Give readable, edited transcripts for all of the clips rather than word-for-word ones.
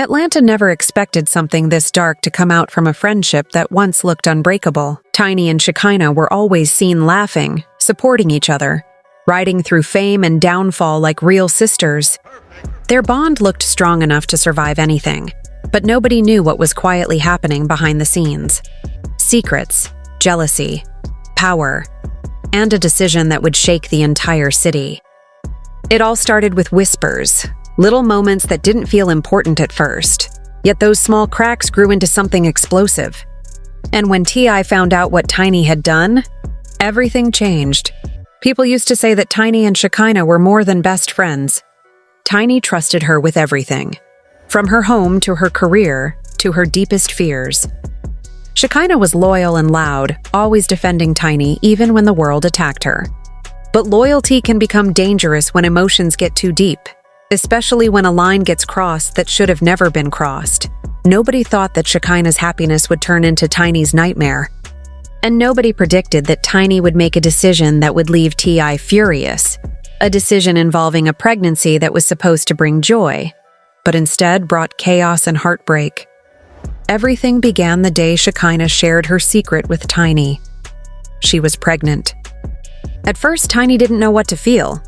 Atlanta never expected something this dark to come out from a friendship that once looked unbreakable. Tiny and Shekinah were always seen laughing, supporting each other, riding through fame and downfall like real sisters. Their bond looked strong enough to survive anything, but nobody knew what was quietly happening behind the scenes. Secrets, jealousy, power, and a decision that would shake the entire city. It all started with whispers, little moments that didn't feel important at first, yet those small cracks grew into something explosive. And when T.I. found out what Tiny had done, everything changed. People used to say that Tiny and Shekinah were more than best friends. Tiny trusted her with everything, from her home to her career to her deepest fears. Shekinah was loyal and loud, always defending Tiny even when the world attacked her. But loyalty can become dangerous when emotions get too deep, especially when a line gets crossed that should have never been crossed. Nobody thought that Shekinah's happiness would turn into Tiny's nightmare. And nobody predicted that Tiny would make a decision that would leave T.I. furious. A decision involving a pregnancy that was supposed to bring joy, but instead brought chaos and heartbreak. Everything began the day Shekinah shared her secret with Tiny. She was pregnant. At first, Tiny didn't know what to feel.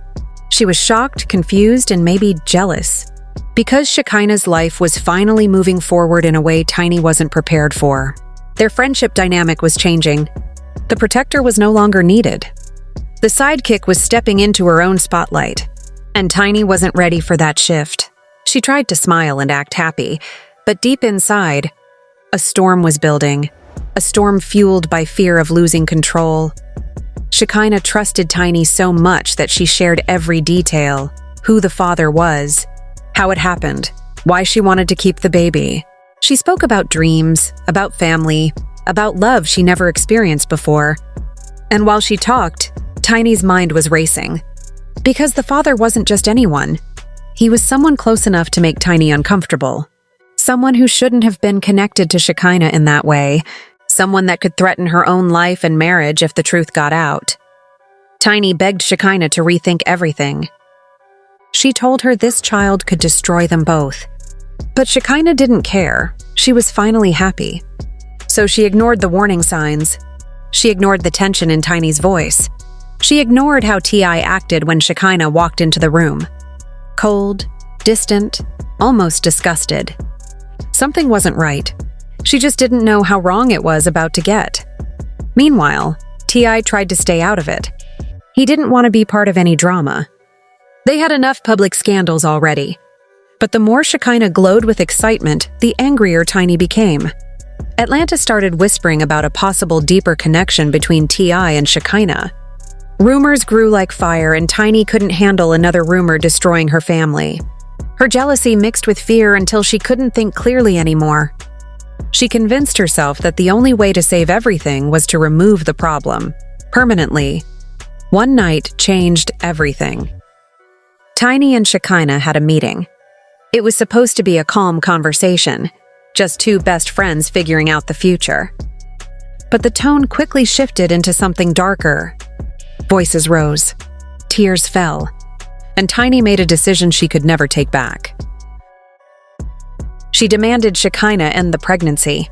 She was shocked, confused, and maybe jealous, because Shekinah's life was finally moving forward in a way Tiny wasn't prepared for. Their friendship dynamic was changing. The protector was no longer needed. The sidekick was stepping into her own spotlight, and Tiny wasn't ready for that shift. She tried to smile and act happy, but deep inside, a storm was building, a storm fueled by fear of losing control. Shekinah trusted Tiny so much that she shared every detail: who the father was, how it happened, why she wanted to keep the baby. She spoke about dreams, about family, about love she never experienced before. And while she talked, Tiny's mind was racing. Because the father wasn't just anyone. He was someone close enough to make Tiny uncomfortable. Someone who shouldn't have been connected to Shekinah in that way. Someone that could threaten her own life and marriage if the truth got out. Tiny begged Shekinah to rethink everything. She told her this child could destroy them both. But Shekinah didn't care. She was finally happy. So she ignored the warning signs. She ignored the tension in Tiny's voice. She ignored how T.I. acted when Shekinah walked into the room. Cold, distant, almost disgusted. Something wasn't right. She just didn't know how wrong it was about to get. Meanwhile, T.I. tried to stay out of it. He didn't want to be part of any drama. They had enough public scandals already. But the more Shekinah glowed with excitement, the angrier Tiny became. Atlanta started whispering about a possible deeper connection between T.I. and Shekinah. Rumors grew like fire, and Tiny couldn't handle another rumor destroying her family. Her jealousy mixed with fear until she couldn't think clearly anymore. She convinced herself that the only way to save everything was to remove the problem, permanently. One night changed everything. Tiny and Shekinah had a meeting. It was supposed to be a calm conversation, just two best friends figuring out the future. But the tone quickly shifted into something darker. Voices rose, tears fell, and Tiny made a decision she could never take back. She demanded Shekinah end the pregnancy.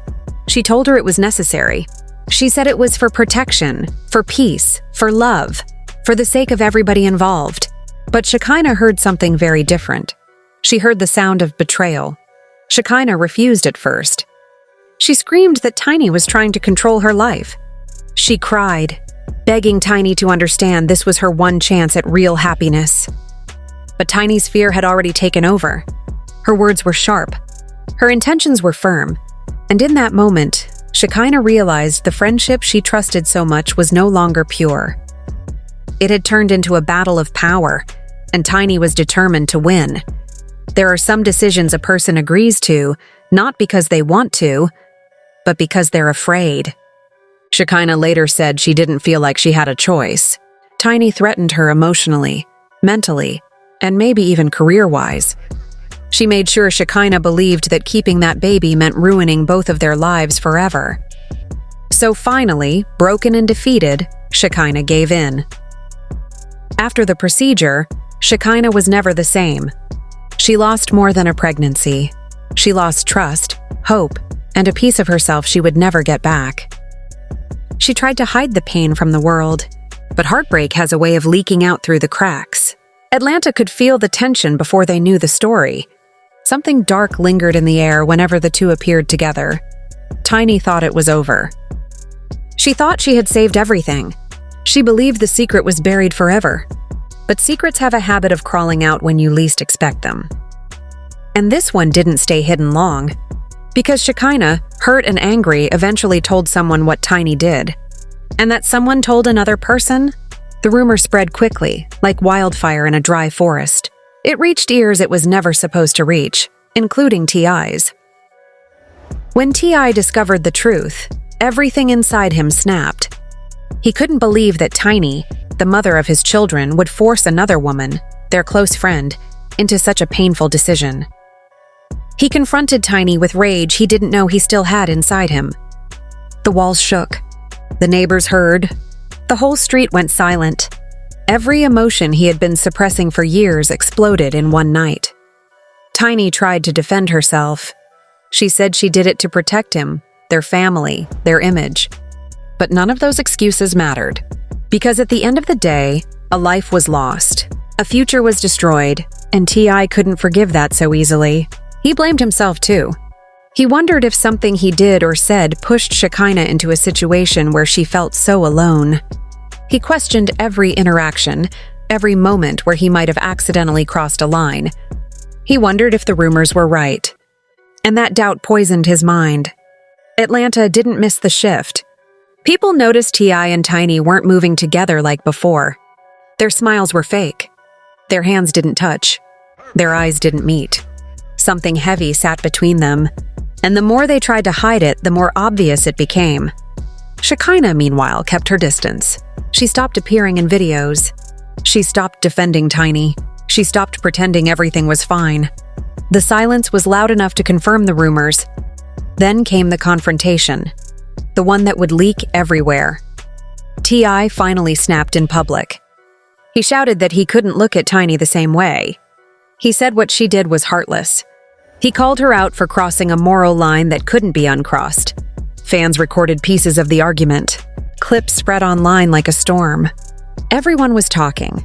She told her it was necessary. She said it was for protection, for peace, for love, for the sake of everybody involved. But Shekinah heard something very different. She heard the sound of betrayal. Shekinah refused at first. She screamed that Tiny was trying to control her life. She cried, begging Tiny to understand this was her one chance at real happiness. But Tiny's fear had already taken over. Her words were sharp. Her intentions were firm. And in that moment, Shekinah realized the friendship she trusted so much was no longer pure. It had turned into a battle of power, and Tiny was determined to win. There are some decisions a person agrees to, not because they want to, but because they're afraid. Shekinah later said she didn't feel like she had a choice. Tiny threatened her emotionally, mentally, and maybe even career-wise. She made sure Shekinah believed that keeping that baby meant ruining both of their lives forever. So finally, broken and defeated, Shekinah gave in. After the procedure, Shekinah was never the same. She lost more than a pregnancy. She lost trust, hope, and a piece of herself she would never get back. She tried to hide the pain from the world, but heartbreak has a way of leaking out through the cracks. Atlanta could feel the tension before they knew the story. Something dark lingered in the air whenever the two appeared together. Tiny thought it was over. She thought she had saved everything. She believed the secret was buried forever. But secrets have a habit of crawling out when you least expect them. And this one didn't stay hidden long, because Shekinah, hurt and angry, eventually told someone what Tiny did. And that someone told another person? The rumor spread quickly, like wildfire in a dry forest. It reached ears it was never supposed to reach, including T.I.'s. When T.I. discovered the truth, everything inside him snapped. He couldn't believe that Tiny, the mother of his children, would force another woman, their close friend, into such a painful decision. He confronted Tiny with rage he didn't know he still had inside him. The walls shook. The neighbors heard. The whole street went silent. Every emotion he had been suppressing for years exploded in one night. Tiny tried to defend herself. She said she did it to protect him, their family, their image. But none of those excuses mattered. Because at the end of the day, a life was lost, a future was destroyed, and T.I. couldn't forgive that so easily. He blamed himself too. He wondered if something he did or said pushed Shekinah into a situation where she felt so alone. He questioned every interaction, every moment where he might have accidentally crossed a line. He wondered if the rumors were right. And that doubt poisoned his mind. Atlanta didn't miss the shift. People noticed T.I. and Tiny weren't moving together like before. Their smiles were fake. Their hands didn't touch. Their eyes didn't meet. Something heavy sat between them, and the more they tried to hide it, the more obvious it became. Shekinah, meanwhile, kept her distance. She stopped appearing in videos. She stopped defending Tiny. She stopped pretending everything was fine. The silence was loud enough to confirm the rumors. Then came the confrontation, the one that would leak everywhere. T.I. finally snapped in public. He shouted that he couldn't look at Tiny the same way. He said what she did was heartless. He called her out for crossing a moral line that couldn't be uncrossed. Fans recorded pieces of the argument. Clips spread online like a storm. Everyone was talking.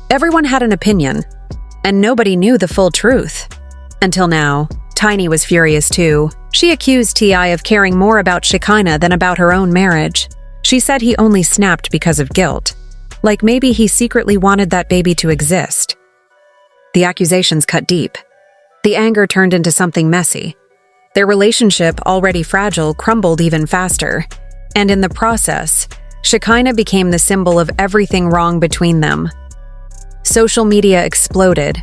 Everyone had an opinion. And nobody knew the full truth. Until now, Tiny was furious too. She accused T.I. of caring more about Shekinah than about her own marriage. She said he only snapped because of guilt. Like maybe he secretly wanted that baby to exist. The accusations cut deep. The anger turned into something messy. Their relationship, already fragile, crumbled even faster. And in the process, Shekinah became the symbol of everything wrong between them. Social media exploded.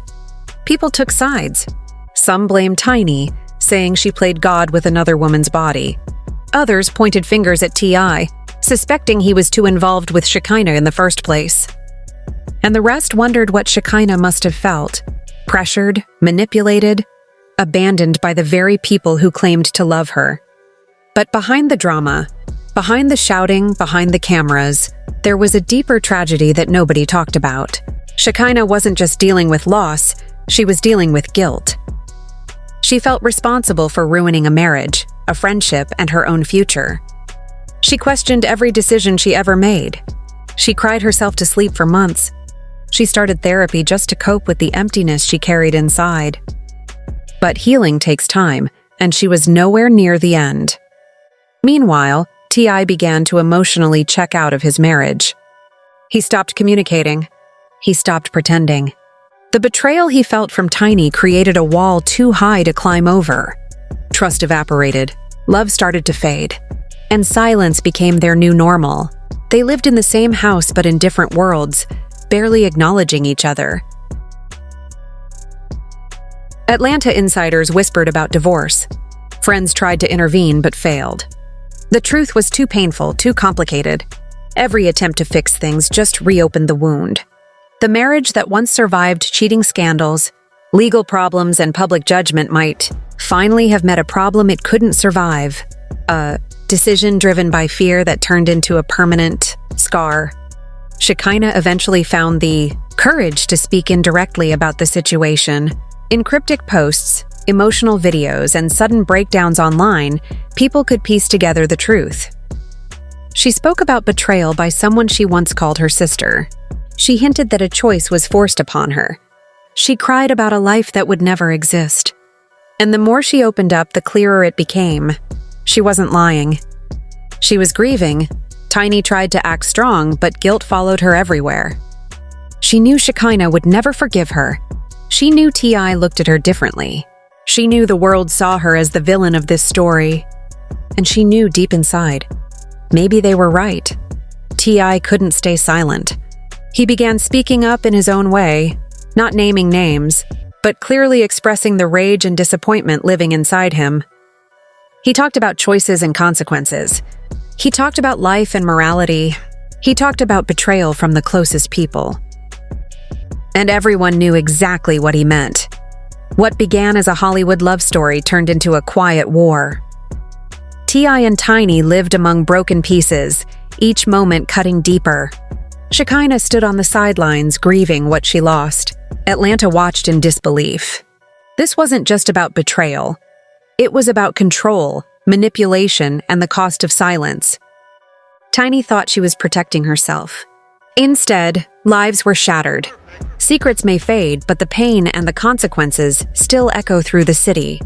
People took sides. Some blamed Tiny, saying she played God with another woman's body. Others pointed fingers at T.I., suspecting he was too involved with Shekinah in the first place. And the rest wondered what Shekinah must have felt. Pressured, manipulated, abandoned by the very people who claimed to love her. But behind the drama, behind the shouting, behind the cameras, there was a deeper tragedy that nobody talked about. Shekinah wasn't just dealing with loss, she was dealing with guilt. She felt responsible for ruining a marriage, a friendship, and her own future. She questioned every decision she ever made. She cried herself to sleep for months. She started therapy just to cope with the emptiness she carried inside. But healing takes time, and she was nowhere near the end. Meanwhile, T.I. began to emotionally check out of his marriage. He stopped communicating. He stopped pretending. The betrayal he felt from Tiny created a wall too high to climb over. Trust evaporated. Love started to fade. And silence became their new normal. They lived in the same house but in different worlds, barely acknowledging each other. Atlanta insiders whispered about divorce. Friends tried to intervene but failed. The truth was too painful, too complicated. Every attempt to fix things just reopened the wound. The marriage that once survived cheating scandals, legal problems, and public judgment might finally have met a problem it couldn't survive. A decision driven by fear that turned into a permanent scar. Shekinah eventually found the courage to speak indirectly about the situation. In cryptic posts, emotional videos, and sudden breakdowns online, people could piece together the truth. She spoke about betrayal by someone she once called her sister. She hinted that a choice was forced upon her. She cried about a life that would never exist. And the more she opened up, the clearer it became. She wasn't lying. She was grieving. Tiny tried to act strong, but guilt followed her everywhere. She knew Shekinah would never forgive her. She knew T.I. looked at her differently. She knew the world saw her as the villain of this story. And she knew deep inside, maybe they were right. T.I. couldn't stay silent. He began speaking up in his own way, not naming names, but clearly expressing the rage and disappointment living inside him. He talked about choices and consequences. He talked about life and morality. He talked about betrayal from the closest people. And everyone knew exactly what he meant. What began as a Hollywood love story turned into a quiet war. T.I. and Tiny lived among broken pieces, each moment cutting deeper. Shekinah stood on the sidelines, grieving what she lost. Atlanta watched in disbelief. This wasn't just about betrayal. It was about control, manipulation, and the cost of silence. Tiny thought she was protecting herself. Instead, lives were shattered. Secrets may fade, but the pain and the consequences still echo through the city.